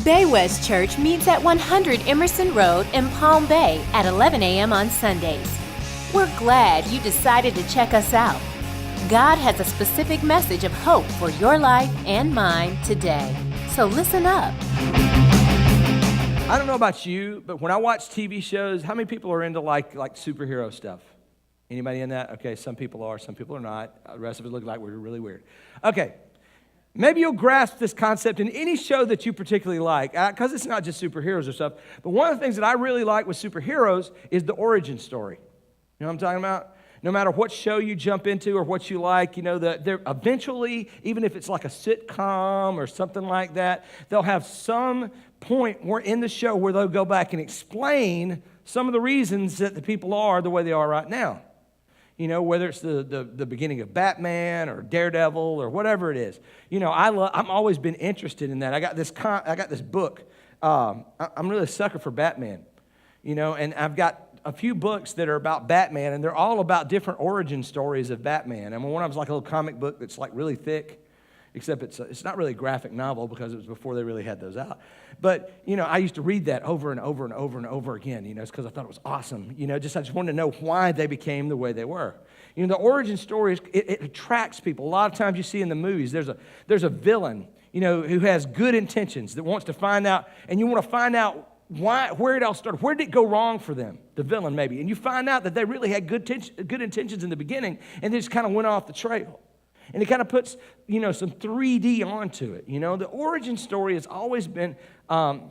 Bay West Church meets at 100 Emerson Road in Palm Bay at 11 a.m. on Sundays. We're glad you decided to check us out. God has a specific message of hope for your life and mine today. So listen up. I don't know about you, but when I watch TV shows, how many people are into like superhero stuff? Anybody in that? Okay, some people are, some people are not. The rest of it look like we're really weird. Okay, maybe you'll grasp this concept in any show that you particularly like, because it's not just superheroes or stuff. But one of the things that I really like with superheroes is the origin story. You know what I'm talking about? No matter what show you jump into or what you like, you know, they're eventually, even if it's like a sitcom or something like that, they'll have some point where in the show where they'll go back and explain some of the reasons that the people are the way they are right now. You know, whether it's the beginning of Batman or Daredevil or whatever it is. You know, I'm always been interested in that. I got this book. I'm really a sucker for Batman. You know, and I've got a few books that are about Batman, and they're all about different origin stories of Batman. I mean, one of them's like a little comic book that's like really thick, except it's not really a graphic novel because it was before they really had those out. But, you know, I used to read that over and over and over and over again, you know, it's because I thought it was awesome. You know, I just wanted to know why they became the way they were. You know, the origin stories, it attracts people. A lot of times you see in the movies, there's a villain, you know, who has good intentions that wants to find out, and you want to find out where it all started. Where did it go wrong for them, the villain maybe? And you find out that they really had good intentions in the beginning, and they just kind of went off the trail. And it kind of puts, you know, some 3D onto it. You know, the origin story has always been kind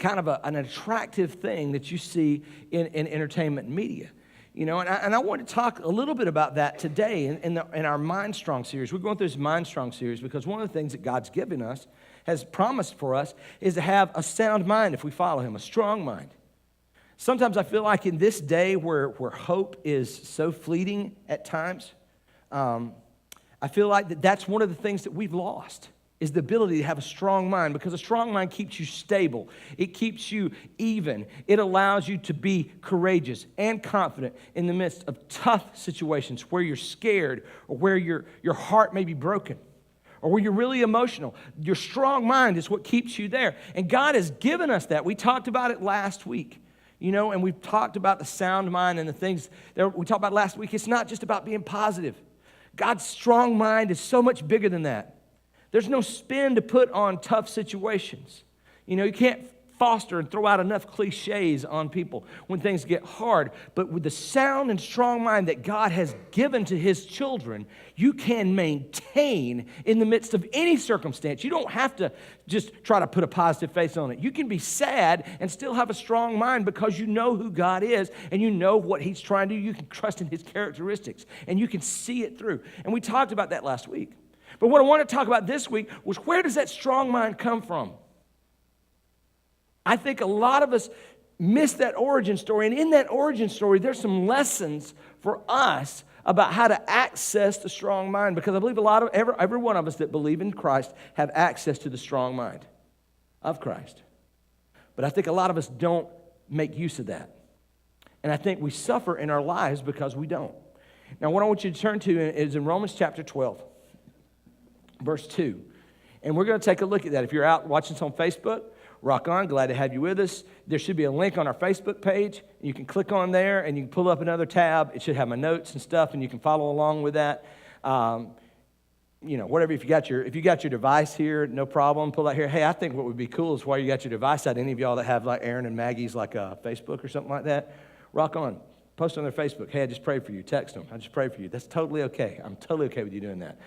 of an attractive thing that you see in entertainment and media. You know, and I want to talk a little bit about that today in our MINDSTRONG series. We're going through this MINDSTRONG series because one of the things that God's given us, has promised for us, is to have a sound mind if we follow Him, a strong mind. Sometimes I feel like in this day where hope is so fleeting at times, I feel like that's one of the things that we've lost, is the ability to have a strong mind, because a strong mind keeps you stable. It keeps you even. It allows you to be courageous and confident in the midst of tough situations where you're scared or where your heart may be broken or where you're really emotional. Your strong mind is what keeps you there. And God has given us that. We talked about it last week. You know, and we've talked about the sound mind and the things that we talked about last week. It's not just about being positive. God's strong mind is so much bigger than that. There's no spin to put on tough situations. You know, you can't foster and throw out enough cliches on people when things get hard. But with the sound and strong mind that God has given to His children, you can maintain in the midst of any circumstance. You don't have to just try to put a positive face on it. You can be sad and still have a strong mind because you know who God is and you know what He's trying to do. You can trust in His characteristics and you can see it through. And we talked about that last week. But what I want to talk about this week was, where does that strong mind come from? I think a lot of us miss that origin story. And in that origin story, there's some lessons for us about how to access the strong mind. Because I believe every one of us that believe in Christ have access to the strong mind of Christ. But I think a lot of us don't make use of that. And I think we suffer in our lives because we don't. Now, what I want you to turn to is in Romans chapter 12, verse 2. And we're going to take a look at that. If you're out watching this on Facebook, rock on, glad to have you with us. There should be a link on our Facebook page. You can click on there and you can pull up another tab. It should have my notes and stuff, and you can follow along with that. You know, whatever, if you got your device here, no problem, pull out here. Hey, I think what would be cool is while you got your device out, any of y'all that have like Aaron and Maggie's like Facebook or something like that, rock on. Post on their Facebook. Hey, I just prayed for you. Text them. I just prayed for you. That's totally okay. I'm totally okay with you doing that.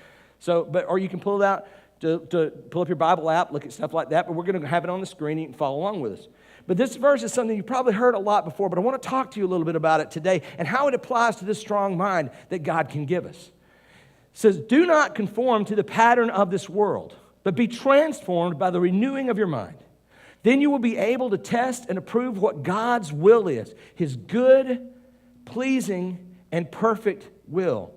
So, or you can pull it out to pull up your Bible app, look at stuff like that, but we're going to have it on the screen. You can follow along with us. But this verse is something you probably heard a lot before, but I want to talk to you a little bit about it today and how it applies to this strong mind that God can give us. It says, do not conform to the pattern of this world, but be transformed by the renewing of your mind. Then you will be able to test and approve what God's will is, His good, pleasing, and perfect will.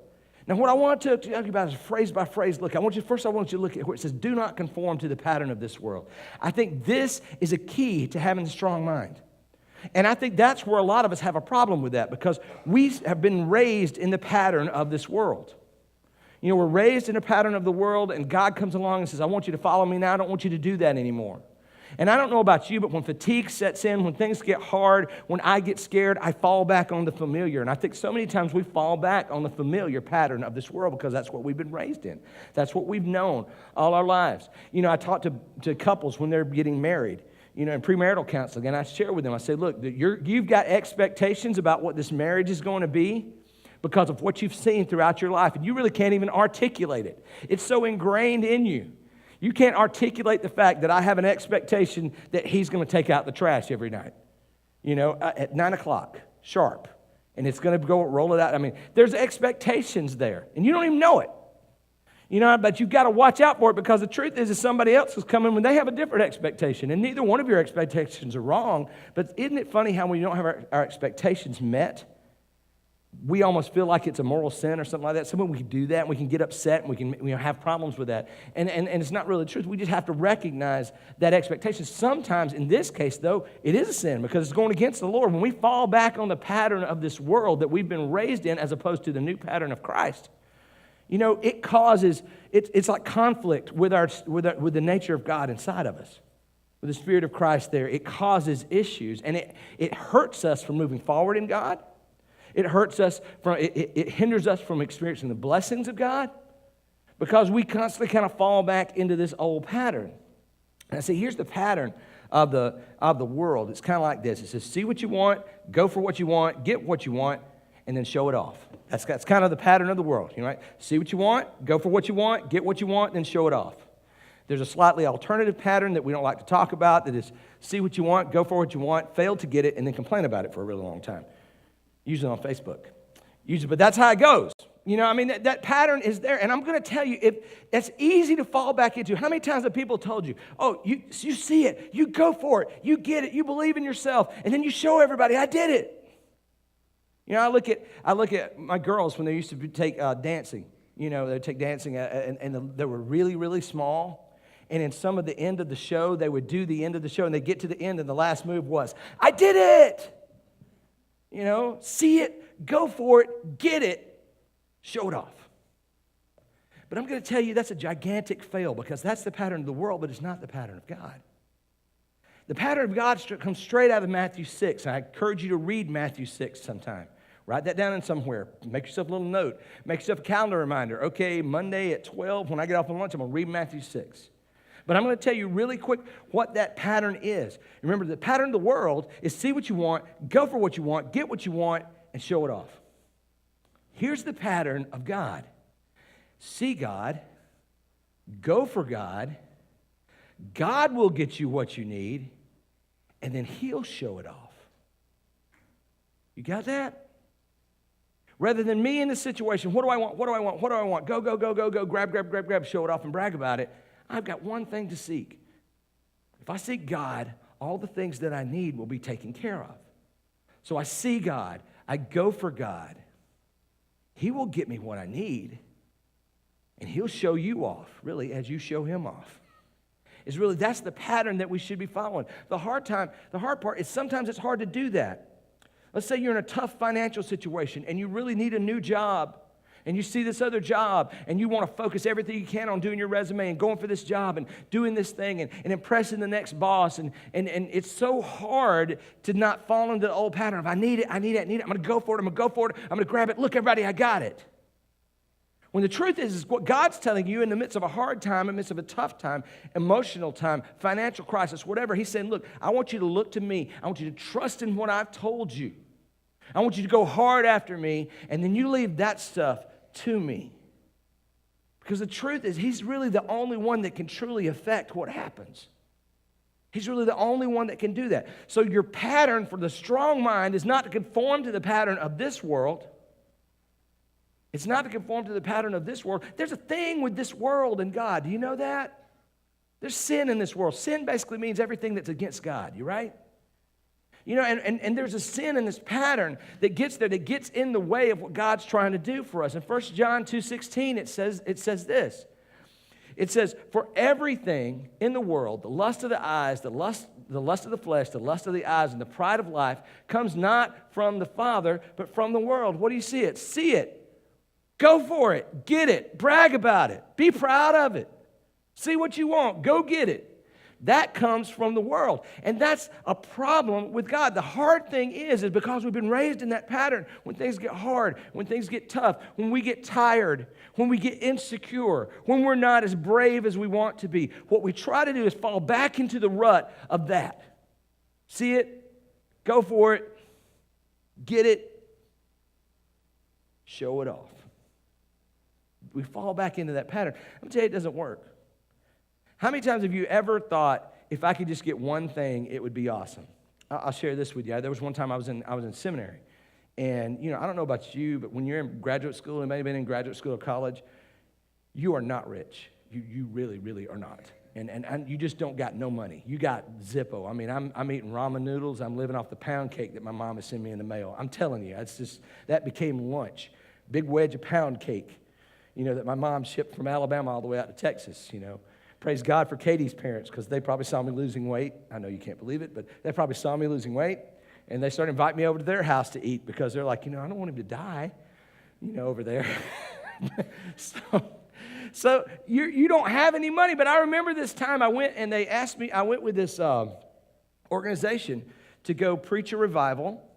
Now, what I want to talk about is a phrase by phrase look. I want you to look at where it says, do not conform to the pattern of this world. I think this is a key to having a strong mind. And I think that's where a lot of us have a problem with that, because we have been raised in the pattern of this world. You know, we're raised in a pattern of the world, and God comes along and says, I want you to follow me now. I don't want you to do that anymore. And I don't know about you, but when fatigue sets in, when things get hard, when I get scared, I fall back on the familiar. And I think so many times we fall back on the familiar pattern of this world because that's what we've been raised in. That's what we've known all our lives. You know, I talk to couples when they're getting married, you know, in premarital counseling, and I share with them, I say, look, you've got expectations about what this marriage is going to be because of what you've seen throughout your life, and you really can't even articulate it. It's so ingrained in you. You can't articulate the fact that I have an expectation that he's going to take out the trash every night, you know, at 9 o'clock, sharp, and it's going to go roll it out. I mean, there's expectations there, and you don't even know it. You know, but you've got to watch out for it because the truth is somebody else is coming when they have a different expectation, and neither one of your expectations are wrong, but isn't it funny how when you don't have our expectations met, we almost feel like it's a moral sin or something like that. Sometimes we can do that, and we can get upset, and we can have problems with that. And it's not really the truth. We just have to recognize that expectation. Sometimes, in this case, though, it is a sin because it's going against the Lord. When we fall back on the pattern of this world that we've been raised in as opposed to the new pattern of Christ, you know, it causes, it's like conflict with the nature of God inside of us. With the Spirit of Christ there, it causes issues, and it hurts us from moving forward in God. It hurts us it hinders us from experiencing the blessings of God because we constantly kind of fall back into this old pattern. And I say, here's the pattern of the world. It's kind of like this. It says, see what you want, go for what you want, get what you want, and then show it off. That's kind of the pattern of the world, you know, right? See what you want, go for what you want, get what you want, and then show it off. There's a slightly alternative pattern that we don't like to talk about that is see what you want, go for what you want, fail to get it, and then complain about it for a really long time. Usually on Facebook. But that's how it goes. You know, I mean, that pattern is there. And I'm going to tell you, it's easy to fall back into. How many times have people told you, oh, you see it, you go for it, you get it, you believe in yourself, and then you show everybody, I did it. You know, I look at my girls when they used to take dancing. You know, they'd take dancing, and they were really, really small. And in some of the end of the show, they would do the end of the show, and they'd get to the end, and the last move was, I did it! You know, see it, go for it, get it, show it off. But I'm going to tell you that's a gigantic fail because that's the pattern of the world, but it's not the pattern of God. The pattern of God comes straight out of Matthew 6. I encourage you to read Matthew 6 sometime. Write that down in somewhere. Make yourself a little note. Make yourself a calendar reminder. Okay, Monday at 12, when I get off on lunch, I'm going to read Matthew 6. But I'm going to tell you really quick what that pattern is. Remember, the pattern of the world is see what you want, go for what you want, get what you want, and show it off. Here's the pattern of God. See God, go for God, God will get you what you need, and then He'll show it off. You got that? Rather than me in the situation, what do I want, what do I want, what do I want? Go, go, go, go, go, grab, show it off and brag about it. I've got one thing to seek. If I seek God, all the things that I need will be taken care of. So I see God, I go for God. He will get me what I need, and He'll show you off, really, as you show Him off. That's the pattern that we should be following. The hard part is sometimes it's hard to do that. Let's say you're in a tough financial situation and you really need a new job and you see this other job and you want to focus everything you can on doing your resume and going for this job and doing this thing and impressing the next boss. And it's so hard to not fall into the old pattern of I need it. I'm going to go for it. I'm going to grab it. Look, everybody, I got it. When the truth is what God's telling you in the midst of a hard time, in the midst of a tough time, emotional time, financial crisis, whatever, He's saying, look, I want you to look to me. I want you to trust in what I've told you. I want you to go hard after me, and then you leave that stuff to me. Because the truth is, He's really the only one that can truly affect what happens. He's really the only one that can do that. So your pattern for the strong mind is not to conform to the pattern of this world. It's not to conform to the pattern of this world. There's a thing with this world and God. Do you know that? There's sin in this world. Sin basically means everything that's against God. You right? You know, and there's a sin in this pattern that gets there, that gets in the way of what God's trying to do for us. In 1 John 2:16, it says this. It says, for everything in the world, the lust of the eyes, the lust of the flesh, the lust of the eyes, and the pride of life comes not from the Father, but from the world. What do you see it? See it. Go for it. Get it. Brag about it. Be proud of it. See what you want. Go get it. That comes from the world. And that's a problem with God. The hard thing is because we've been raised in that pattern, when things get hard, when things get tough, when we get tired, when we get insecure, when we're not as brave as we want to be, what we try to do is fall back into the rut of that. See it, go for it, get it, show it off. We fall back into that pattern. I'm going to tell you, it doesn't work. How many times have you ever thought, if I could just get one thing, it would be awesome? I'll share this with you. There was one time I was in seminary. And, I don't know about you, but when you're in graduate school, and maybe been in graduate school or college, you are not rich. You really, really are not. And you just don't got no money. You got Zippo. I mean, I'm eating ramen noodles. I'm living off the pound cake that my mom has sent me in the mail. I'm telling you, it's just, that became lunch. Big wedge of pound cake, that my mom shipped from Alabama all the way out to Texas, Praise God for Katie's parents, because they probably saw me losing weight. I know you can't believe it, but they probably saw me losing weight. And they started inviting me over to their house to eat, because they're like, I don't want him to die, over there. So you don't have any money. But I remember this time I went, and they asked me, I went with this organization to go preach a revival.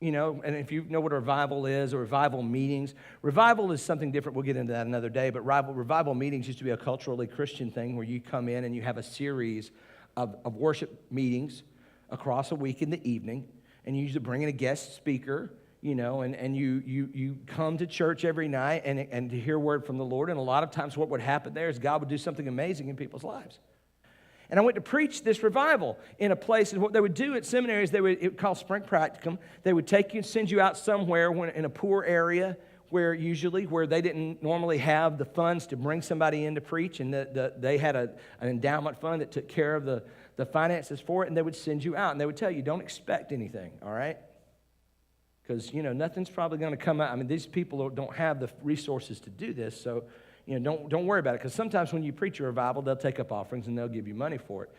And if you know what a revival is, or revival meetings, revival is something different. We'll get into that another day. But revival meetings used to be a culturally Christian thing where you come in and you have a series of worship meetings across a week in the evening. And you usually bring in a guest speaker, and you come to church every night and to hear word from the Lord. And a lot of times what would happen there is God would do something amazing in people's lives. And I went to preach this revival in a place, and what they would do at seminaries, it would call Spring Practicum. They would take you and send you out somewhere in a poor area where they didn't normally have the funds to bring somebody in to preach, and they had an endowment fund that took care of the finances for it, and they would send you out, and they would tell you, don't expect anything, all right? Because, nothing's probably going to come out. I mean, these people don't have the resources to do this, so don't worry about it, because sometimes when you preach a revival, they'll take up offerings and they'll give you money for it,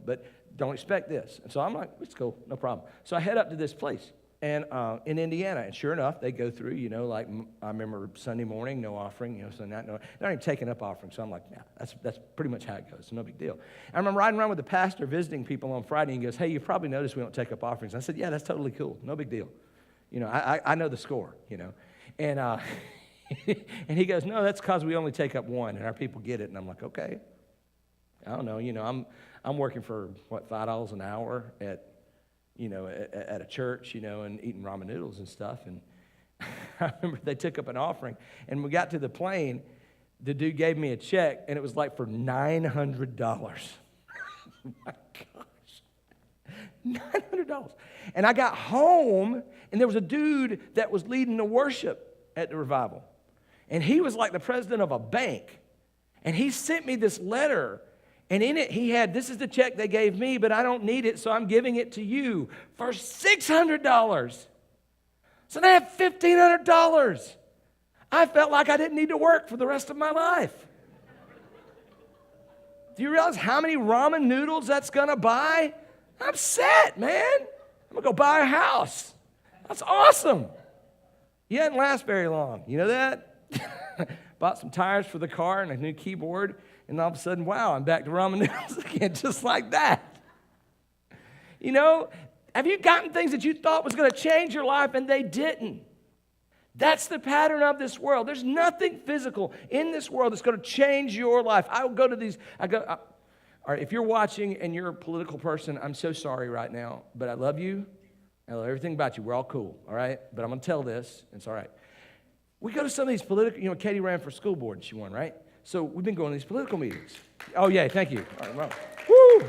but don't expect this. And so I'm like, it's cool, no problem. So I head up to this place and in Indiana, and sure enough, they go through, like I remember Sunday morning, no offering, Sunday night, no, they're not even taking up offerings. So I'm like, yeah, that's pretty much how it goes, so no big deal. I remember riding around with the pastor visiting people on Friday, and he goes, hey, you probably noticed we don't take up offerings. I said, yeah, that's totally cool, no big deal. I know the score, and and he goes, no, that's because we only take up one, and our people get it. And I'm like, okay. I don't know. I'm working for, $5 an hour at a church, and eating ramen noodles and stuff. And I remember they took up an offering. And we got to the plane, the dude gave me a check, and it was like for $900. Oh my gosh. $900. And I got home, and there was a dude that was leading the worship at the revival. And he was like the president of a bank. And he sent me this letter. And in it, he had, this is the check they gave me, but I don't need it, so I'm giving it to you for $600. So now I have $1,500. I felt like I didn't need to work for the rest of my life. Do you realize how many ramen noodles that's going to buy? I'm set, man. I'm going to go buy a house. That's awesome. He didn't last very long. You know that? Bought some tires for the car and a new keyboard, and all of a sudden, wow, I'm back to ramen noodles again, just like that. Have you gotten things that you thought was going to change your life and they didn't? That's the pattern of this world. There's nothing physical in this world that's going to change your life. I will go to these, all right, if you're watching and you're a political person, I'm so sorry right now, but I love you. I love everything about you. We're all cool, all right? But I'm going to tell this. It's all right. We go to some of these political, Katie ran for school board, and she won, right? So we've been going to these political meetings. Oh, yeah, thank you. All right, well, woo!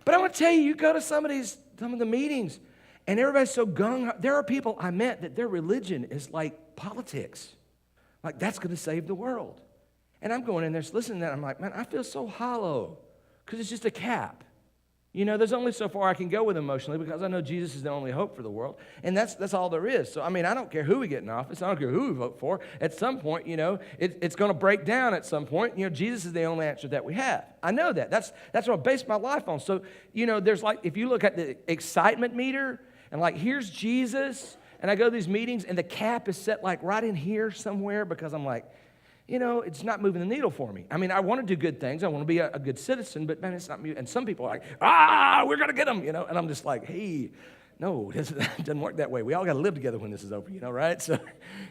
But I want to tell you, you go to some of the meetings, and everybody's so gung-ho. There are people I met that their religion is like politics. Like, that's going to save the world. And I'm going in there listening to that. I'm like, man, I feel so hollow because it's just a cap. There's only so far I can go with emotionally because I know Jesus is the only hope for the world. And that's all there is. So, I don't care who we get in office. I don't care who we vote for. At some point, it's going to break down at some point. Jesus is the only answer that we have. I know that. That's what I base my life on. So, there's like, if you look at the excitement meter and like, here's Jesus. And I go to these meetings and the cap is set like right in here somewhere because I'm like, it's not moving the needle for me. I mean, I want to do good things. I want to be a good citizen, but man, it's not me. And some people are like, we're going to get them, and I'm just like, hey, no, it doesn't work that way. We all got to live together when this is over, right? So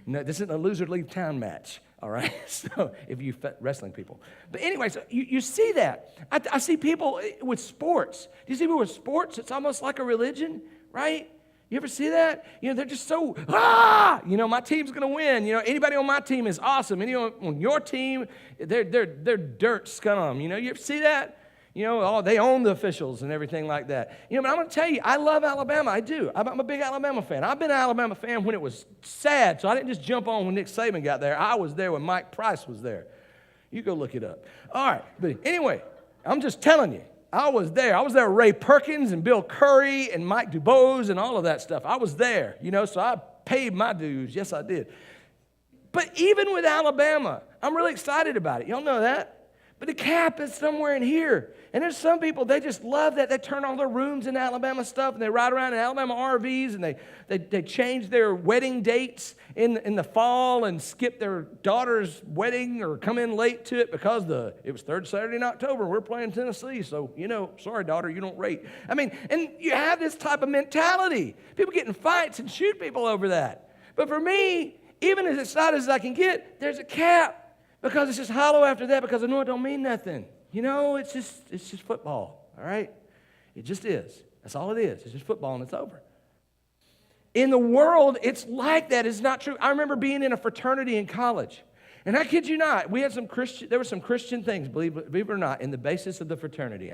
this isn't a loser leave town match, all right? So if you wrestling people. But anyway, so you see that. I see people with sports. Do you see people with sports? It's almost like a religion, right? You ever see that? They're just so, my team's going to win. Anybody on my team is awesome. Anyone on your team, they're dirt scum. You ever see that? They own the officials and everything like that. But I'm going to tell you, I love Alabama. I do. I'm a big Alabama fan. I've been an Alabama fan when it was sad, so I didn't just jump on when Nick Saban got there. I was there when Mike Price was there. You go look it up. All right. But anyway, I'm just telling you. I was there. I was there with Ray Perkins and Bill Curry and Mike DuBose and all of that stuff. I was there, so I paid my dues. Yes, I did. But even with Alabama, I'm really excited about it. Y'all know that? But the cap is somewhere in here. And there's some people, they just love that. They turn all their rooms into Alabama stuff, and they ride around in Alabama RVs, and they change their wedding dates in the fall and skip their daughter's wedding or come in late to it because it was third Saturday in October. We're playing Tennessee, so, sorry, daughter, you don't rate. I mean, and you have this type of mentality. People get in fights and shoot people over that. But for me, even as excited as I can get, there's a cap. Because it's just hollow after that, because I know it don't mean nothing. It's just football, all right? It just is. That's all it is. It's just football and it's over. In the world, it's like that. It's not true. I remember being in a fraternity in college. And I kid you not, there were some Christian things, believe it or not, in the basis of the fraternity.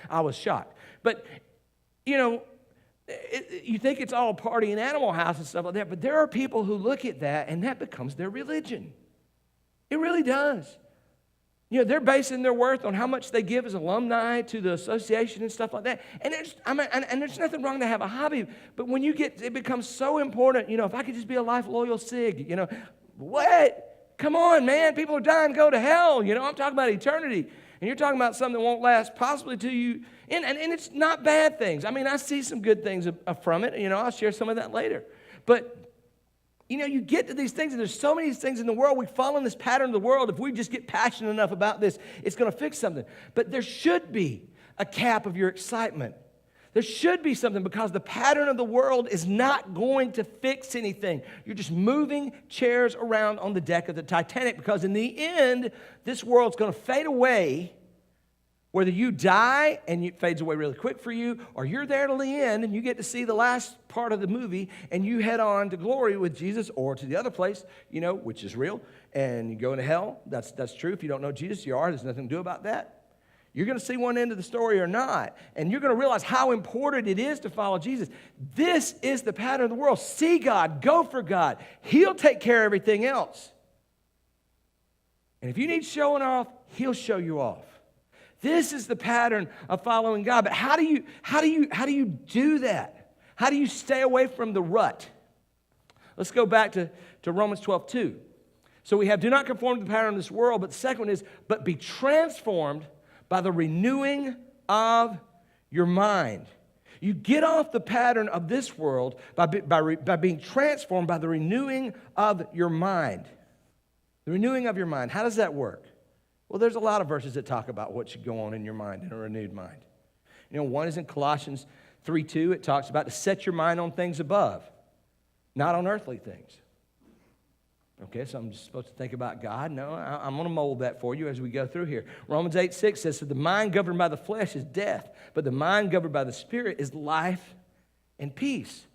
I was shocked. But, you think it's all party and Animal House and stuff like that, but there are people who look at that and that becomes their religion. It really does. They're basing their worth on how much they give as alumni to the association and stuff like that. And there's nothing wrong to have a hobby, but when it becomes so important, if I could just be a life loyal SIG, what? Come on, man. People are dying to go to hell. I'm talking about eternity. And you're talking about something that won't last possibly to you. And it's not bad things. I mean, I see some good things from it. I'll share some of that later. But you get to these things, and there's so many things in the world. We fall in this pattern of the world. If we just get passionate enough about this, it's going to fix something. But there should be a cap of your excitement. There should be something, because the pattern of the world is not going to fix anything. You're just moving chairs around on the deck of the Titanic, because in the end, this world's going to fade away. Whether you die and it fades away really quick for you, or you're there till the end and you get to see the last part of the movie and you head on to glory with Jesus, or to the other place, which is real, and you go into hell. That's true. If you don't know Jesus, you are. There's nothing to do about that. You're going to see one end of the story or not, and you're going to realize how important it is to follow Jesus. This is the pattern of the world. See God. Go for God. He'll take care of everything else. And if you need showing off, He'll show you off. This is the pattern of following God. But how do you do that? How do you stay away from the rut? Let's go back to Romans 12:2. So we have, do not conform to the pattern of this world, but the second one is, but be transformed by the renewing of your mind. You get off the pattern of this world by being transformed by the renewing of your mind. The renewing of your mind. How does that work? Well, there's a lot of verses that talk about what should go on in your mind, in a renewed mind. One is in Colossians 3:2. It talks about to set your mind on things above, not on earthly things. Okay, so I'm just supposed to think about God? No, I'm going to mold that for you as we go through here. Romans 8:6 says, so the mind governed by the flesh is death, but the mind governed by the Spirit is life and peace.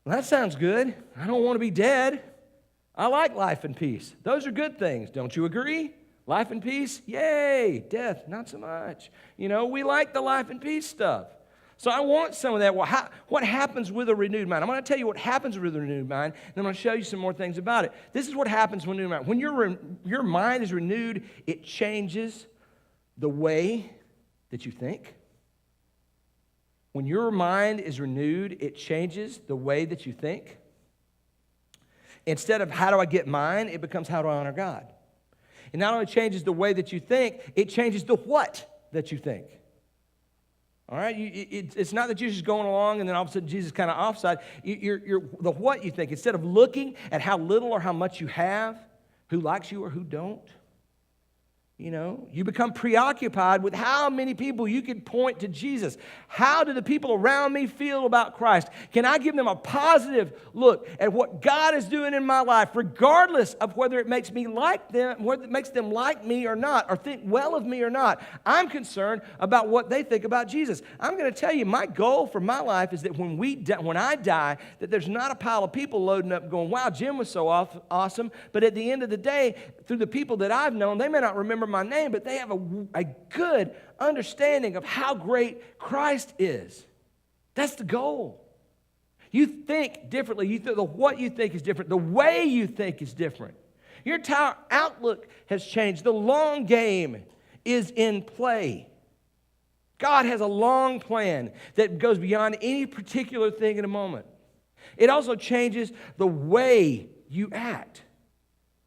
Well, that sounds good. I don't want to be dead. I like life and peace. Those are good things. Don't you agree? Life and peace, yay. Death, not so much. We like the life and peace stuff. So I want some of that. Well, what happens with a renewed mind? I'm going to tell you what happens with a renewed mind, and I'm going to show you some more things about it. This is what happens with a renewed mind. When your mind is renewed, it changes the way that you think. When your mind is renewed, it changes the way that you think. Instead of how do I get mine, it becomes how do I honor God. It not only changes the way that you think, it changes the what that you think. All right? It's not that you're just going along and then all of a sudden Jesus is kind of offside. You're the what you think. Instead of looking at how little or how much you have, who likes you or who don't. You know, you become preoccupied with how many people you can point to Jesus. How do the people around me feel about Christ? Can I give them a positive look at what God is doing in my life, regardless of whether it makes me like them, whether it makes them like me or not, or think well of me or not? I'm concerned about what they think about Jesus. I'm going to tell you, my goal for my life is that when I die, that there's not a pile of people loading up going, wow, Jim was so awesome. But at the end of the day, through the people that I've known, they may not remember my name, but they have a good understanding of how great Christ is. That's the goal. You think differently. What you think is different. The way you think is different. Your entire outlook has changed. The long game is in play. God has a long plan that goes beyond any particular thing in a moment. It also changes the way you act.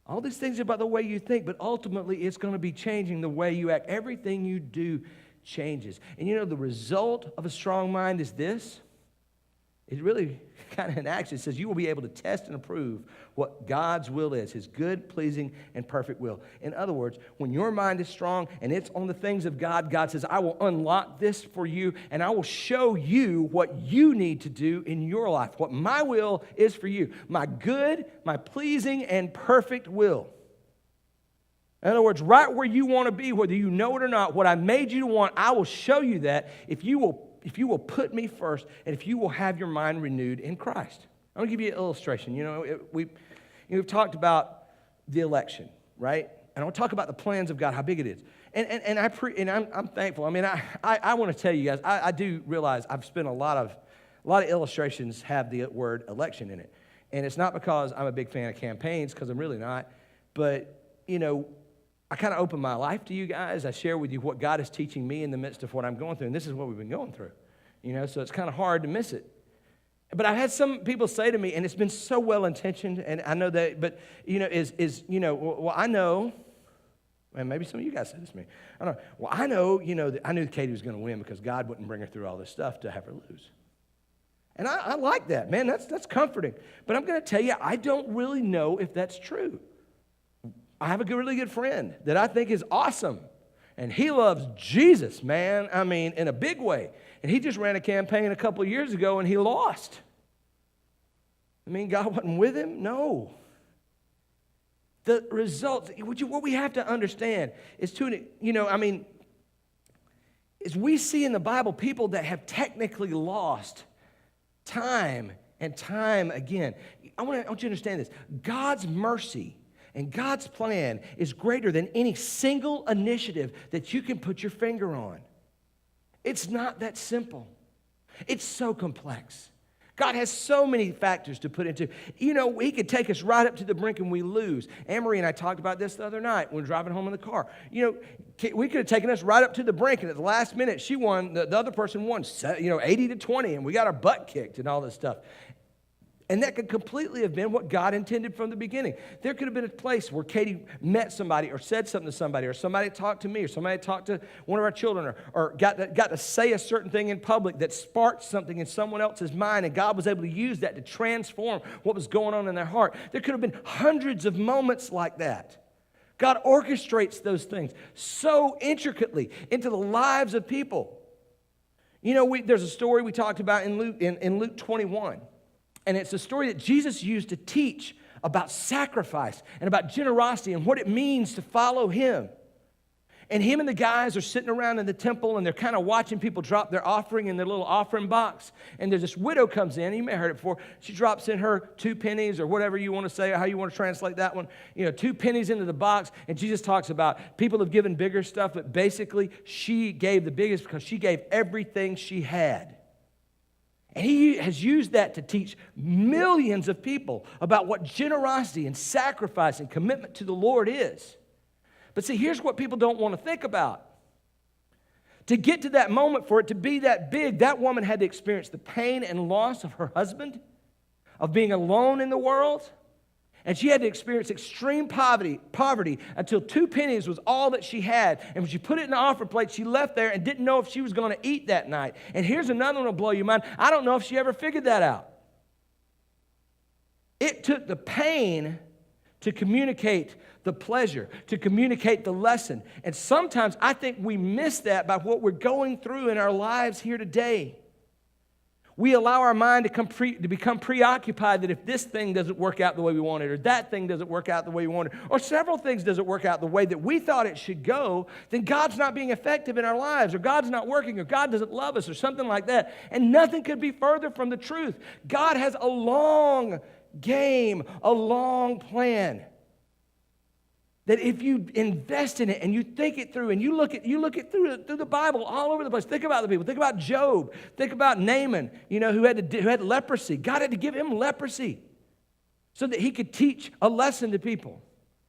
All these things are about the way you think, but ultimately it's going to be changing the way you act. Everything you do changes. And you know, the result of a strong mind is this. It really kind of in action. It says you will be able to test and approve what God's will is, his good, pleasing, and perfect will. In other words, when your mind is strong and it's on the things of God, God says, I will unlock this for you and I will show you what you need to do in your life, what my will is for you, my good, my pleasing, and perfect will. In other words, right where you want to be, whether you know it or not, what I made you to want, I will show you that if you will put me first, and if you will have your mind renewed in Christ. I'm going to give you an illustration. You know, we've talked about the election, right? And I'll talk about the plans of God, how big it is. And I'm thankful. I mean, I want to tell you guys, I do realize I've spent a lot of illustrations have the word election in it. And it's not because I'm a big fan of campaigns, because I'm really not. But, you know, I kind of open my life to you guys. I share with you what God is teaching me in the midst of what I'm going through. And this is what we've been going through. You know, so it's kind of hard to miss it. But I've had some people say to me, and it's been so well-intentioned, and I know that, but, you know, well, I know, and maybe some of you guys said this to me. I don't know. Well, I know, you know, that I knew Katie was going to win because God wouldn't bring her through all this stuff to have her lose. And I like that, man. That's comforting. But I'm going to tell you, I don't really know if that's true. I have a really good friend that I think is awesome. And he loves Jesus, man. I mean, in a big way. And he just ran a campaign a couple of years ago and he lost. I mean, God wasn't with him? No. The results, what we have to understand is is we see in the Bible people that have technically lost time and time again. I want you to understand this. God's mercy and God's plan is greater than any single initiative that you can put your finger on. It's not that simple. It's so complex. God has so many factors to put into. You know, he could take us right up to the brink and we lose. Anne-Marie and I talked about this the other night when we were driving home in the car. You know, we could have taken us right up to the brink, and at the last minute, she won, the other person won, 80-20, and we got our butt kicked and all this stuff. And that could completely have been what God intended from the beginning. There could have been a place where Katie met somebody or said something to somebody, or somebody talked to me, or somebody talked to one of our children, or got to say a certain thing in public that sparked something in someone else's mind, and God was able to use that to transform what was going on in their heart. There could have been hundreds of moments like that. God orchestrates those things so intricately into the lives of people. You know, there's a story we talked about in Luke 21. And it's a story that Jesus used to teach about sacrifice and about generosity and what it means to follow him. And him and the guys are sitting around in the temple, and they're kind of watching people drop their offering in their little offering box. And there's this widow comes in. You may have heard it before. She drops in her 2 pennies, or whatever you want to say, or how you want to translate that one. 2 pennies into the box. And Jesus talks about people have given bigger stuff, but basically she gave the biggest because she gave everything she had. And he has used that to teach millions of people about what generosity and sacrifice and commitment to the Lord is. But see, here's what people don't want to think about. To get to that moment, for it to be that big, that woman had to experience the pain and loss of her husband, of being alone in the world. And she had to experience extreme poverty until 2 pennies was all that she had. And when she put it in the offering plate, she left there and didn't know if she was going to eat that night. And here's another one that'll blow your mind. I don't know if she ever figured that out. It took the pain to communicate the pleasure, to communicate the lesson. And sometimes I think we miss that by what we're going through in our lives here today. We allow our mind to become preoccupied that if this thing doesn't work out the way we want it, or that thing doesn't work out the way we want it, or several things doesn't work out the way that we thought it should go, then God's not being effective in our lives, or God's not working, or God doesn't love us, or something like that. And nothing could be further from the truth. God has a long game, a long plan. That if you invest in it and you think it through and you look it through the Bible all over the place. Think about the people. Think about Job. Think about Naaman, who had leprosy. God had to give him leprosy so that he could teach a lesson to people.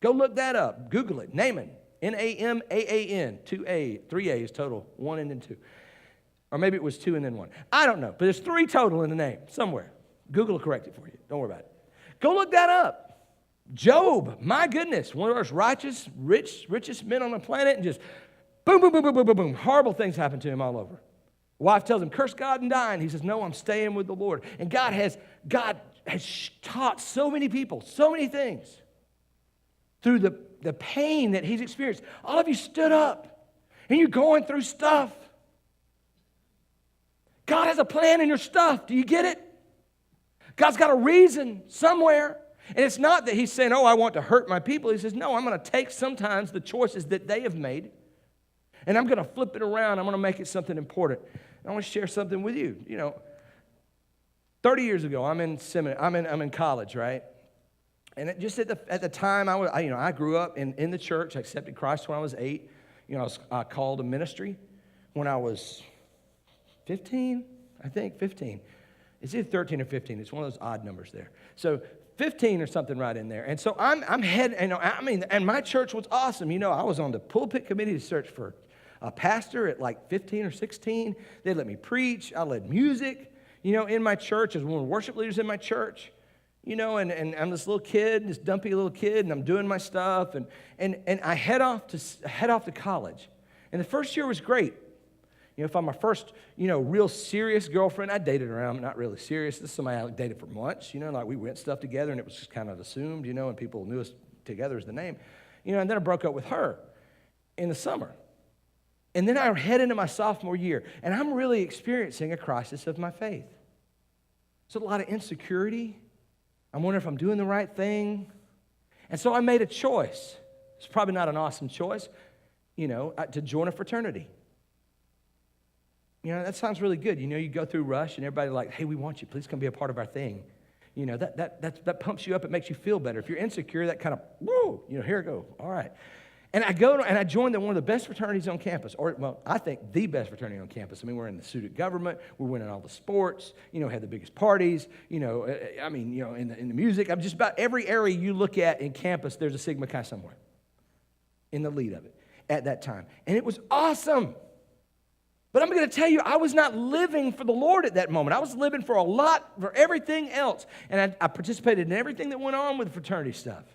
Go look that up. Google it. Naaman. Naaman. 3 A's total. 1 and then 2. Or maybe it was 2 and then 1. I don't know. But there's 3 total in the name somewhere. Google will correct it for you. Don't worry about it. Go look that up. Job, my goodness, one of those righteous, richest men on the planet, and just boom, boom, boom, boom, boom, boom, boom. Horrible things happen to him all over. Wife tells him, curse God and die. And he says, no, I'm staying with the Lord. And God has taught so many people, so many things through the pain that he's experienced. All of you stood up, and you're going through stuff. God has a plan in your stuff. Do you get it? God's got a reason somewhere. And it's not that he's saying, oh, I want to hurt my people. He says, no, I'm going to take sometimes the choices that they have made, and I'm going to flip it around. I'm going to make it something important. I want to share something with you. 30 years ago, I'm in seminary. I'm in college, right? And just at the time, I grew up in the church. I accepted Christ when I was 8. I was called to ministry when I was 15, I think, 15. It's either 13 or 15. It's one of those odd numbers there. So 15 or something right in there. And so I'm heading, and my church was awesome. I was on the pulpit committee to search for a pastor at like 15 or 16. They let me preach. I led music, in my church. I was one of the worship leaders in my church, and I'm this little kid, this dumpy little kid, and I'm doing my stuff. And I head off to college. And the first year was great. If I'm my first, real serious girlfriend, I dated around. I'm not really serious. This is somebody I dated for months, like we went stuff together, and it was just kind of assumed, and people knew us together as the name. And then I broke up with her in the summer. And then I head into my sophomore year, and I'm really experiencing a crisis of my faith. So a lot of insecurity. I'm wondering if I'm doing the right thing. And so I made a choice. It's probably not an awesome choice, to join a fraternity. That sounds really good. You go through Rush and everybody like, hey, we want you. Please come be a part of our thing. That pumps you up. It makes you feel better. If you're insecure, that kind of, whoa, here I go. All right. And I go and I joined one of the best fraternities on campus. I think the best fraternity on campus. We're in the student government. We're winning all the sports. Had the biggest parties. In the music. I'm just about every area you look at in campus, there's a Sigma Chi somewhere in the lead of it at that time. And it was awesome. But I'm going to tell you, I was not living for the Lord at that moment. I was living for everything else. And I participated in everything that went on with fraternity stuff.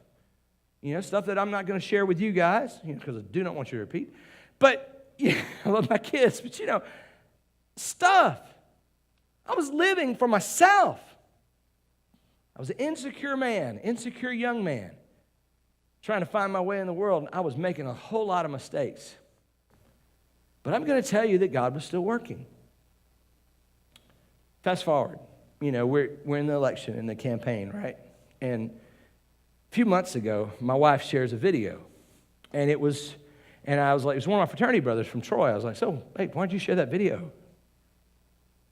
Stuff that I'm not going to share with you guys, because I do not want you to repeat. But, I love my kids, but, stuff. I was living for myself. I was an insecure young man, trying to find my way in the world, and I was making a whole lot of mistakes. But I'm going to tell you that God was still working. Fast forward, we're in the election, in the campaign, right? And a few months ago, my wife shares a video. And I was like, it was one of my fraternity brothers from Troy. I was like, so, hey, why'd you share that video?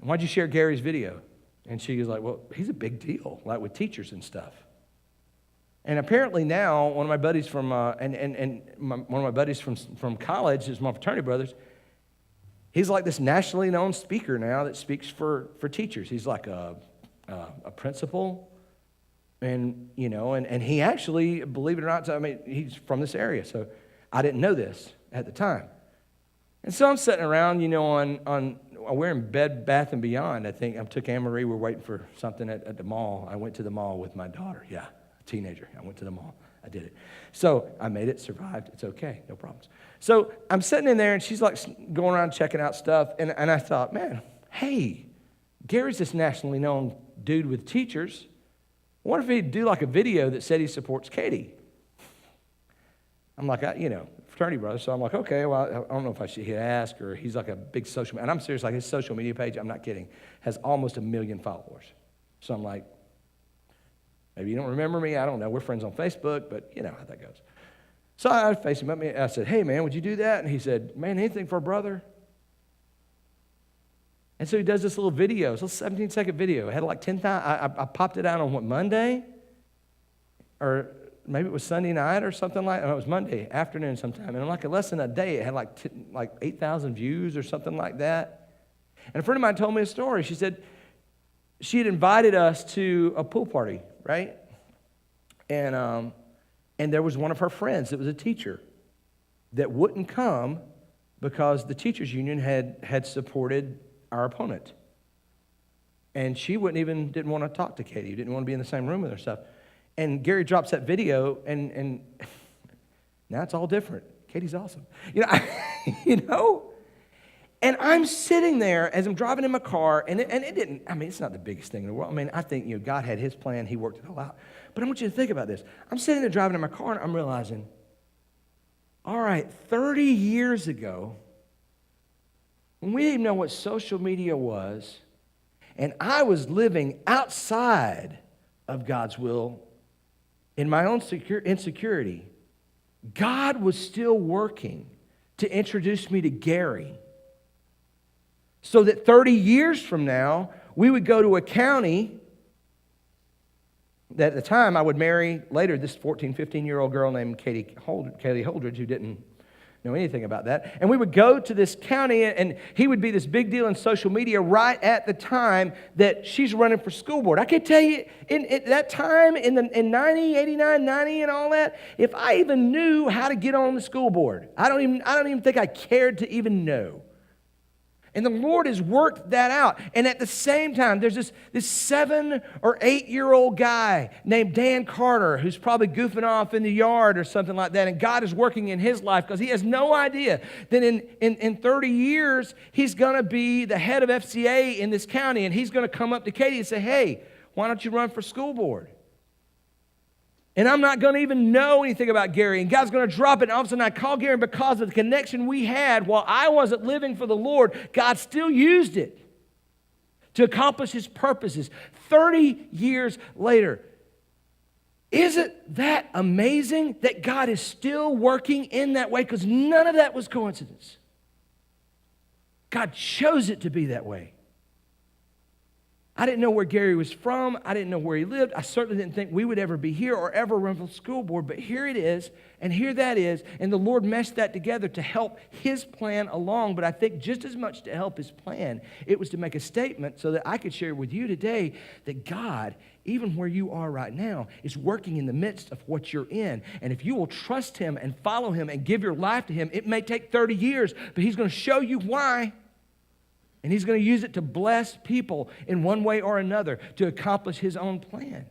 And why'd you share Gary's video? And she was like, well, he's a big deal, like with teachers and stuff. And apparently now, one of my buddies from from college is my fraternity brothers. He's like this nationally known speaker now that speaks for teachers. He's like a principal, and he actually, believe it or not, he's from this area. So I didn't know this at the time. And so I'm sitting around, we're in Bed Bath & Beyond. I think I took Anne-Marie. We're waiting for something at the mall. I went to the mall with my daughter. Yeah, a teenager. I went to the mall. I did it. So I made it, survived. It's okay, no problems. So I'm sitting in there, and she's like going around checking out stuff, and I thought, man, hey, Gary's this nationally known dude with teachers. I wonder if he'd do like a video that said he supports Katie. I'm like, fraternity brother. So I'm like, okay, well, I don't know if I should ask, or he's like a big social media. And I'm serious, like his social media page, I'm not kidding, has almost 1 million followers. So I'm like, maybe you don't remember me. I don't know. We're friends on Facebook, but you know how that goes. So I faced him up. I said, hey, man, would you do that? And he said, man, anything for a brother? And so he does this little video, it's a 17-second video. It had like 10,000. I popped it out on what, Monday? Or maybe it was Sunday night or something like that. It was Monday afternoon sometime. And in like less than a day, it had like 8,000 views or something like that. And a friend of mine told me a story. She said she had invited us to a pool party, right? And there was one of her friends that was a teacher that wouldn't come because the teachers union had supported our opponent. And she didn't want to talk to Katie, didn't want to be in the same room with her stuff. And Gary drops that video, and now it's all different. Katie's awesome. You know? And I'm sitting there as I'm driving in my car, and it didn't, it's not the biggest thing in the world. I think, God had his plan, he worked it all out. But I want you to think about this. I'm sitting there driving in my car, and I'm realizing, all right, 30 years ago, when we didn't even know what social media was, and I was living outside of God's will in my own insecurity, God was still working to introduce me to Gary so that 30 years from now, we would go to a county that at the time I would marry later this 14, 15-year-old girl named Katie Holdridge, who didn't know anything about that. And we would go to this county, and he would be this big deal in social media right at the time that she's running for school board. I can tell you, in that time, in 90, 89, 90 and all that, if I even knew how to get on the school board, I don't even think I cared to even know. And the Lord has worked that out. And at the same time, there's this 7 or 8-year-old guy named Dan Carter who's probably goofing off in the yard or something like that. And God is working in his life because he has no idea that in 30 years, he's going to be the head of FCA in this county. And he's going to come up to Katie and say, hey, why don't you run for school board? And I'm not going to even know anything about Gary. And God's going to drop it. And all of a sudden I call Gary, and because of the connection we had while I wasn't living for the Lord, God still used it to accomplish his purposes 30 years later. Isn't that amazing that God is still working in that way? Because none of that was coincidence. God chose it to be that way. I didn't know where Gary was from. I didn't know where he lived. I certainly didn't think we would ever be here or ever run for the school board. But here it is, and here that is. And the Lord meshed that together to help his plan along. But I think just as much to help his plan, it was to make a statement so that I could share with you today that God, even where you are right now, is working in the midst of what you're in. And if you will trust him and follow him and give your life to him, it may take 30 years, but he's going to show you why. And he's going to use it to bless people in one way or another to accomplish his own plan.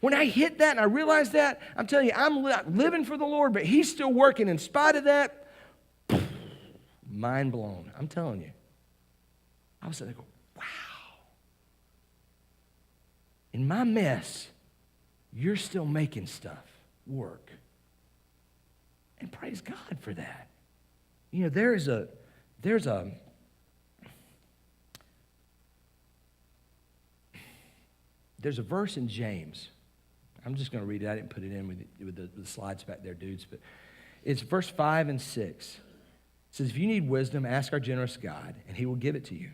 When I hit that and I realized that, I'm telling you, I'm not living for the Lord, but he's still working in spite of that. Mind blown. I'm telling you. I was sitting there going, wow. In my mess, you're still making stuff work. And praise God for that. You know, there's a verse in James. I'm just going to read it. I didn't put it in with the slides back there, dudes. But it's verse 5 and 6. It says, if you need wisdom, ask our generous God, and he will give it to you.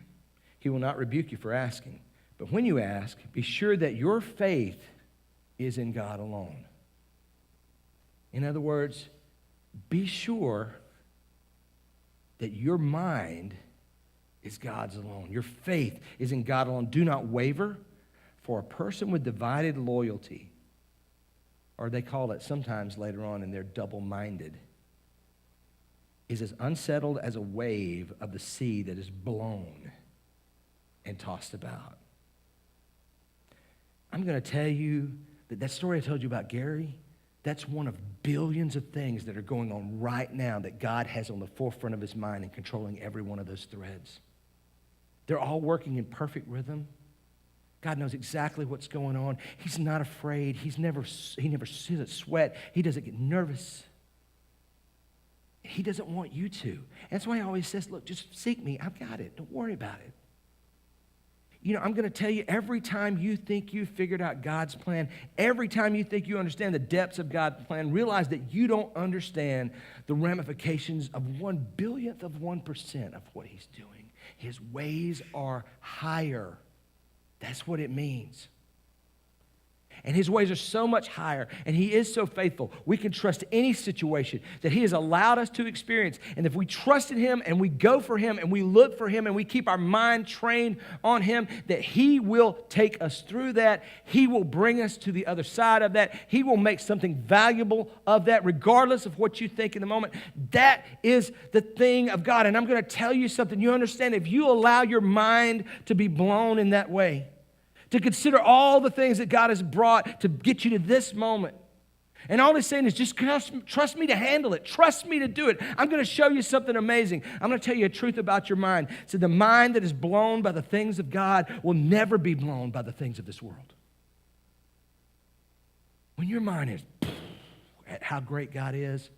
He will not rebuke you for asking. But when you ask, be sure that your faith is in God alone. In other words, be sure that your mind is God's alone. Your faith is in God alone. Do not waver. For a person with divided loyalty, or they call it sometimes later on, and they're double-minded, is as unsettled as a wave of the sea that is blown and tossed about. I'm going to tell you that story I told you about Gary, that's one of billions of things that are going on right now that God has on the forefront of his mind and controlling every one of those threads. They're all working in perfect rhythm. God knows exactly what's going on. He's not afraid. He never doesn't sweat. He doesn't get nervous. He doesn't want you to. That's why he always says, look, just seek me. I've got it. Don't worry about it. You know, I'm going to tell you, every time you think you've figured out God's plan, every time you think you understand the depths of God's plan, realize that you don't understand the ramifications of 1/10000000th of 1% of what he's doing. His ways are higher. That's what it means. And his ways are so much higher, and he is so faithful. We can trust any situation that he has allowed us to experience. And if we trust in him and we go for him and we look for him and we keep our mind trained on him, that he will take us through that. He will bring us to the other side of that. He will make something valuable of that, regardless of what you think in the moment. That is the thing of God. And I'm going to tell you something. You understand, if you allow your mind to be blown in that way, to consider all the things that God has brought to get you to this moment. And all he's saying is just trust me to handle it. Trust me to do it. I'm going to show you something amazing. I'm going to tell you a truth about your mind. So the mind that is blown by the things of God will never be blown by the things of this world. When your mind is at how great God is,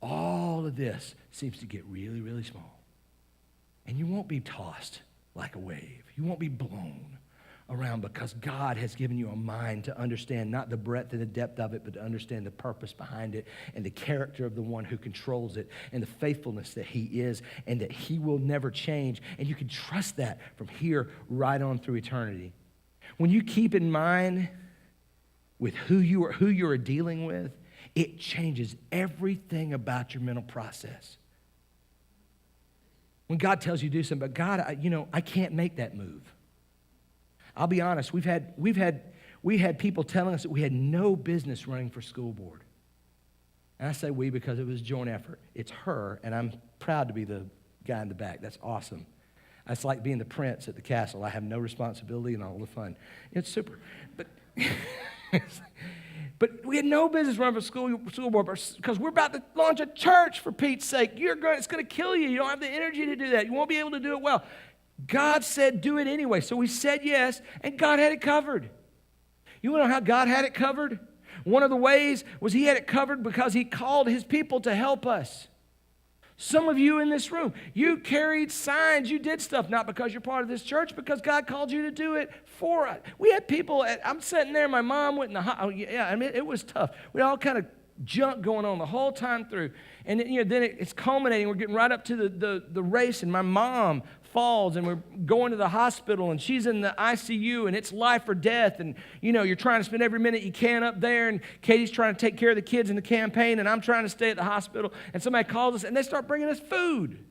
all of this seems to get really, really small. And you won't be tossed like a wave. You won't be blown around, because God has given you a mind to understand not the breadth and the depth of it, but to understand the purpose behind it and the character of the one who controls it and the faithfulness that he is and that he will never change. And you can trust that from here right on through eternity. When you keep in mind with who you are dealing with, it changes everything about your mental process. When God tells you to do something, but God, I can't make that move. I'll be honest, we had people telling us that we had no business running for school board. And I say we because it was a joint effort. It's her, and I'm proud to be the guy in the back. That's awesome. It's like being the prince at the castle. I have no responsibility and all the fun. It's super. But we had no business running for school board because we're about to launch a church, for Pete's sake. It's going to kill you. You don't have the energy to do that. You won't be able to do it well. God said do it anyway. So we said yes, and God had it covered. You want to know how God had it covered? One of the ways was he had it covered because he called his people to help us. Some of you in this room, you carried signs, you did stuff, not because you're part of this church, because God called you to do it for us. We had people, I'm sitting there, my mom went in the hospital. Yeah, I mean, it was tough. We had all kind of junk going on the whole time through. And then it's culminating. We're getting right up to the race, and my mom falls, and we're going to the hospital, and she's in the ICU, and it's life or death, and you're trying to spend every minute you can up there, and Katie's trying to take care of the kids in the campaign, and I'm trying to stay at the hospital, and somebody calls us, and they start bringing us food.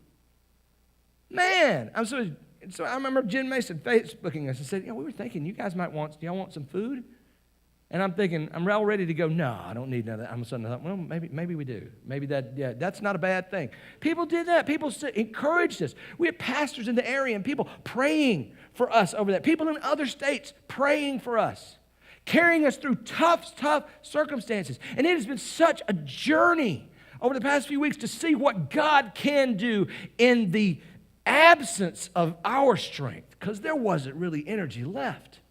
Man, so I remember Jen Mason Facebooking us and said, we were thinking you guys do y'all want some food? And I'm thinking, I'm all ready to go, no, I don't need none of that. I'm suddenly thought, well, maybe we do. Maybe that's not a bad thing. People did that. People encouraged us. We had pastors in the area and people praying for us over that. People in other states praying for us, carrying us through tough circumstances. And it has been such a journey over the past few weeks to see what God can do in the absence of our strength, because there wasn't really energy left.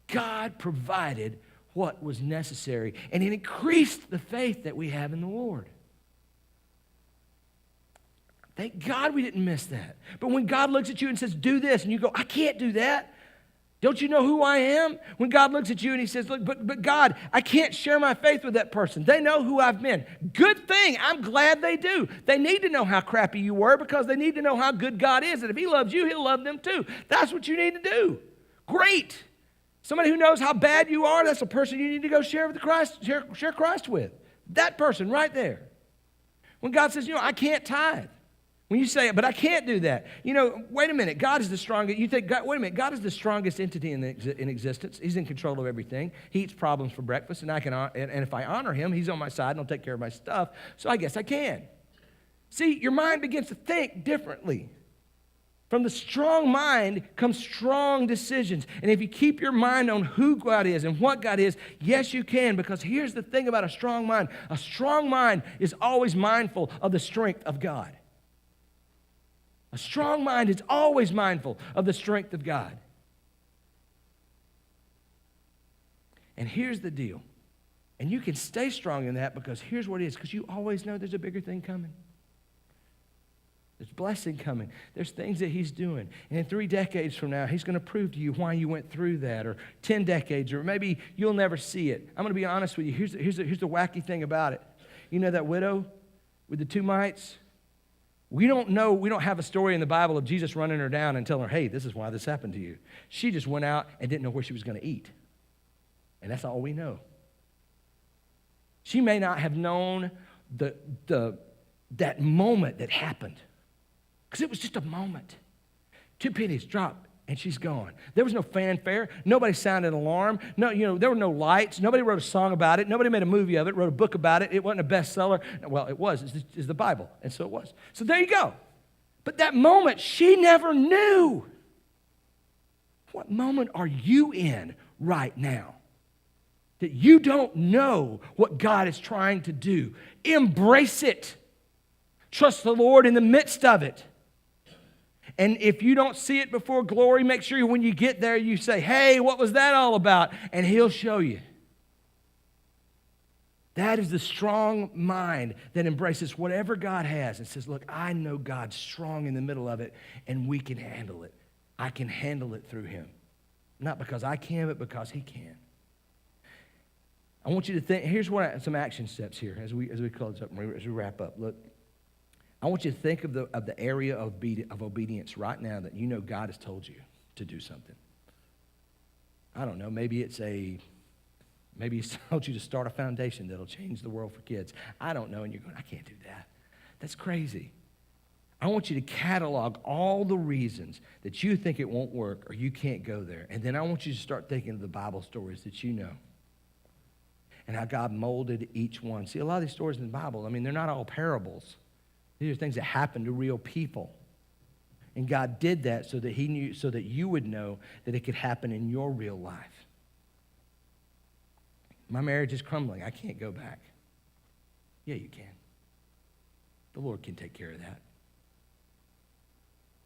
God provided what was necessary, and it increased the faith that we have in the Lord. Thank God we didn't miss that. But when God looks at you and says, do this, and you go, I can't do that. Don't you know who I am? When God looks at you and he says, look, but God, I can't share my faith with that person. They know who I've been. Good thing. I'm glad they do. They need to know how crappy you were, because they need to know how good God is. And if he loves you, he'll love them too. That's what you need to do. Great. Somebody who knows how bad you are, that's a person you need to go share Christ with. That person right there. When God says, I can't tithe. When you say, but I can't do that. Wait a minute, God is the strongest. You think, wait a minute, God is the strongest entity in existence. He's in control of everything. He eats problems for breakfast, and if I honor him, he's on my side and I'll take care of my stuff. So I guess I can. See, your mind begins to think differently. From the strong mind comes strong decisions. And if you keep your mind on who God is and what God is, yes, you can. Because here's the thing about a strong mind. A strong mind is always mindful of the strength of God. A strong mind is always mindful of the strength of God. And here's the deal. And you can stay strong in that, because here's what it is. Because you always know there's a bigger thing coming. There's blessing coming. There's things that he's doing. And in 3 decades from now, he's going to prove to you why you went through that, or 10 decades, or maybe you'll never see it. I'm going to be honest with you. Here's the wacky thing about it. You know that widow with the 2 mites? We don't have a story in the Bible of Jesus running her down and telling her, hey, this is why this happened to you. She just went out and didn't know where she was going to eat. And that's all we know. She may not have known that moment that happened, because it was just a moment. 2 pennies drop, and she's gone. There was no fanfare. Nobody sounded an alarm. No, there were no lights. Nobody wrote a song about it. Nobody made a movie of it, wrote a book about it. It wasn't a bestseller. Well, it was. It's the Bible, and so it was. So there you go. But that moment, she never knew. What moment are you in right now that you don't know what God is trying to do? Embrace it. Trust the Lord in the midst of it. And if you don't see it before glory, make sure when you get there you say, hey, what was that all about? And he'll show you. That is the strong mind that embraces whatever God has and says, look, I know God's strong in the middle of it, and we can handle it. I can handle it through him. Not because I can, but because he can. I want you to think, here's some action steps here as we close up, as we wrap up. Look, I want you to think of the area of obedience right now that you know God has told you to do something. I don't know, maybe he's told you to start a foundation that'll change the world for kids. I don't know, and you're going, I can't do that. That's crazy. I want you to catalog all the reasons that you think it won't work or you can't go there. And then I want you to start thinking of the Bible stories that you know and how God molded each one. See, a lot of these stories in the Bible, they're not all parables. These are things that happened to real people. And God did that so that you would know that it could happen in your real life. My marriage is crumbling. I can't go back. Yeah, you can. The Lord can take care of that.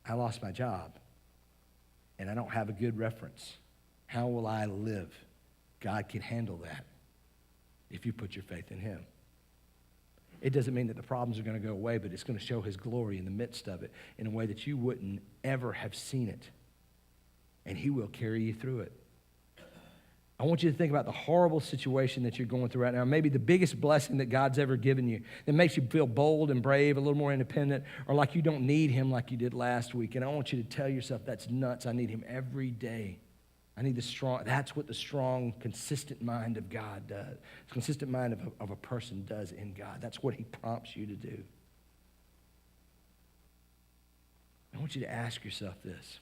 I lost my job, and I don't have a good reference. How will I live? God can handle that if you put your faith in him. It doesn't mean that the problems are going to go away, but it's going to show his glory in the midst of it in a way that you wouldn't ever have seen it. And he will carry you through it. I want you to think about the horrible situation that you're going through right now. Maybe the biggest blessing that God's ever given you that makes you feel bold and brave, a little more independent, or like you don't need him like you did last week. And I want you to tell yourself, that's nuts. I need him every day. I need that's what the strong, consistent mind of God does. The consistent mind of a person does in God. That's what he prompts you to do. I want you to ask yourself this.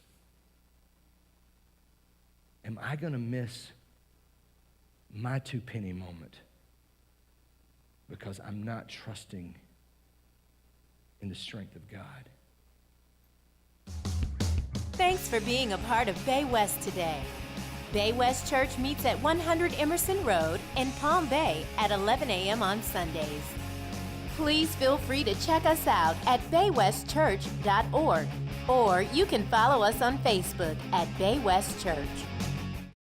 Am I going to miss my 2-penny moment because I'm not trusting in the strength of God? Thanks for being a part of Bay West today. Bay West Church meets at 100 Emerson Road in Palm Bay at 11 a.m. on Sundays. Please feel free to check us out at baywestchurch.org, or you can follow us on Facebook at Bay West Church.